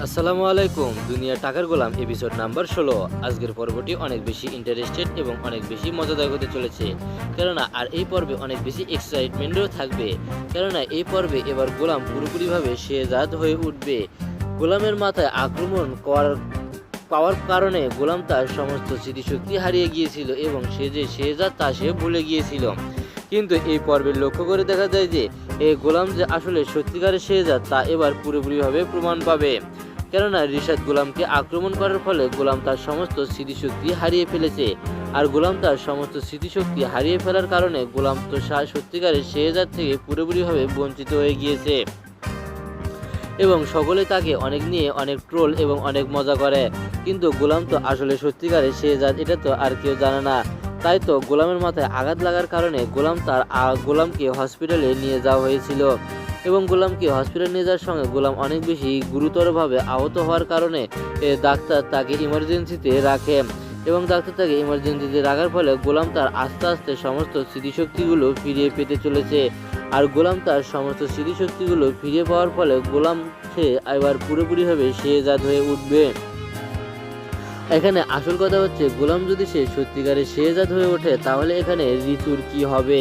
আসসালামু আলাইকুম। দুনিয়া টাকার গোলাম এপিসোড নাম্বার 16। আজকের পর্বটি অনেক বেশি ইন্টারেস্টেড এবং অনেক বেশি মজাদার হতে চলেছে, কেননা আর এই পর্বে অনেক বেশি এক্সাইটমেন্টও থাকবে, কেননা এই পর্বে এবার গোলাম পুরোপুরিভাবে শেহজাদ হয়ে উঠবে। গোলামের মাথায় আক্রমণ পাওয়ার কারণে গোলাম তার সমস্ত স্মৃতিশক্তি হারিয়ে গিয়েছিল এবং সে যে শেহজাদ তা সে ভুলে গিয়েছিল। কিন্তু এই পর্বে লক্ষ্য করে দেখা যায় যে এই গোলাম যে আসলে সত্যিকারের শেহজাদ তা এবার পুরোপুরিভাবে প্রমাণ পাবে, কেননা রিশাদ গোলামকে আক্রমণ করার ফলে গোলাম তার সমস্ত স্মৃতিশক্তি হারিয়ে ফেলেছে। আর গোলাম তার সমস্ত স্মৃতিশক্তি হারিয়ে ফেলার কারণে গোলাম তো সত্যিকারের শেহজাদ থেকে পুরোপুরিভাবে বঞ্চিত হয়ে গিয়েছে এবং সকলে তাকে অনেক ট্রোল এবং অনেক মজা করে। কিন্তু গোলাম তো আসলে সত্যিকারের শেহজাদ এটা তো আর কেউ জানে না। তাই তো গোলামের মাথায় আঘাত লাগার কারণে গোলামকে হসপিটালে নিয়ে যাওয়া হয়েছিল এবং গোলামকে হসপিটালে নিয়ে যাওয়ার সঙ্গে গোলাম অনেক বেশি গুরুতরভাবে আহত হওয়ার কারণে ডাক্তার তাকে ইমার্জেন্সিতে রাখে এবং ডাক্তার তাকে ইমার্জেন্সিতে রাখার ফলে গোলাম তার আস্তে আস্তে সমস্ত স্মৃতিশক্তিগুলো ফিরিয়ে পেতে চলেছে। আর গোলাম তার সমস্ত স্মৃতিশক্তিগুলো ফিরে পাওয়ার ফলে গোলাম সে এবার পুরোপুরিভাবে শেহজাদ হয়ে উঠবে। এখানে আসল কথা হচ্ছে গোলাম যদি সে সত্যিকারের শেহজাদ হয়ে ওঠে তাহলে এখানে ঋতুর কি হবে,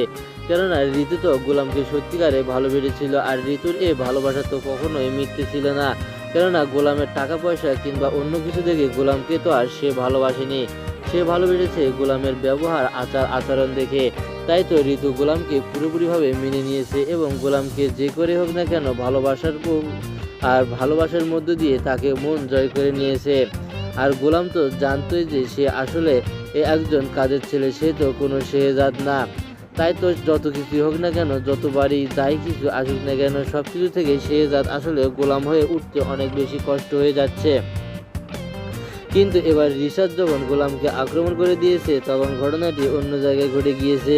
কেননা ঋতু তো গোলামকে সত্যিকারে ভালোবেসেছিল আর ঋতুর এই ভালোবাসা তো কখনোই মিথ্যে ছিল না, কেননা গোলামের টাকা পয়সা কিংবা অন্য কিছু দেখে গোলামকে তো আর সে ভালোবাসেনি, সে ভালোবেসেছে গোলামের ব্যবহার আচরণ দেখে। তাই তো ঋতু গোলামকে পুরোপুরিভাবে মেনে নিয়েছে এবং গোলামকে যে করে হোক না কেন ভালোবাসার মধ্য দিয়ে তাকে মন জয় করে নিয়েছে। আর গোলাম তো জানতোই যে সে আসলে একজন কাজের ছেলে, সে তো কোনো শেহজাদ না। তাই তো যত কিছু হোক না কেন, যতবারই যাই কিছু আসুক না কেন, সব কিছু থেকে শেহজাদ আসলে গোলাম হয়ে উঠতে অনেক বেশি কষ্ট হয়ে যাচ্ছে। কিন্তু এবার রিশাদ যখন গোলামকে আক্রমণ করে দিয়েছে তখন ঘটনাটি অন্য জায়গায় ঘটে গিয়েছে।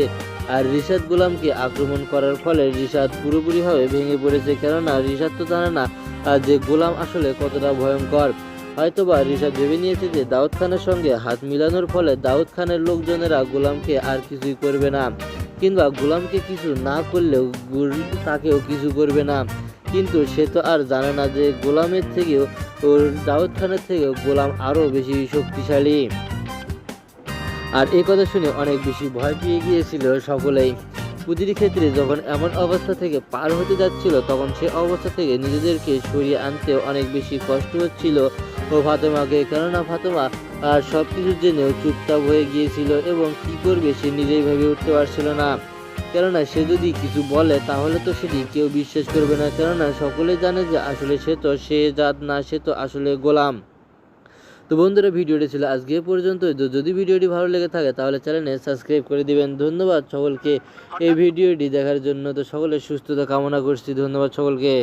আর রিশাদ গোলামকে আক্রমণ করার ফলে রিশাদ পুরোপুরিভাবে ভেঙে পড়েছে, কেননা রিশাদ তো জানে না যে গোলাম আসলে কতটা ভয়ঙ্কর। হয়তোবা রিশাদ ভেবে নিয়েছে যে দাউদ খানের সঙ্গে হাত মিলানোর ফলে দাউদ খানের লোকজনেরা গোলামকে আর কিছুই করবে না, কিংবা গোলামকে কিছু না করলেও তাকেও কিছু করবে না। কিন্তু সে তো আর জানে না যে গোলামের থেকেও দাউদ খানের থেকেও গোলাম আরও বেশি শক্তিশালী। আর এই কথা শুনে অনেক বেশি ভয় পেয়ে গিয়েছিল সকলেই। প্রতিটি ক্ষেত্রে যখন এমন অবস্থা থেকে পার হতে যাচ্ছিল তখন সে অবস্থা থেকে নিজেদেরকে সরিয়ে আনতে অনেক বেশি কষ্ট হচ্ছিল ফাতেমাকে, কেননা ফাতেমা সব কিছু জেনেও চুপচাপ হয়ে গিয়েছিল এবং কি করবে সে নিজেই ভেবে উঠতে পারছিল না, কেননা সে যদি কিছু বলে তাহলে তো সেটি কেউ বিশ্বাস করবে না, কেননা সকলে জানে যে আসলে সে তো শেহজাদ না, সে তো আসলে গোলাম। তো বন্ধুরা, ভিডিওটি ছিল আজকে পর্যন্ত। যদি ভিডিওটি ভালো লেগে থাকে তাহলে চ্যানেলে সাবস্ক্রাইব করে দিবেন। ধন্যবাদ সকলকে এই ভিডিওটি দেখার জন্য। তো সকলের সুস্থতা কামনা করছি। ধন্যবাদ সকলকে।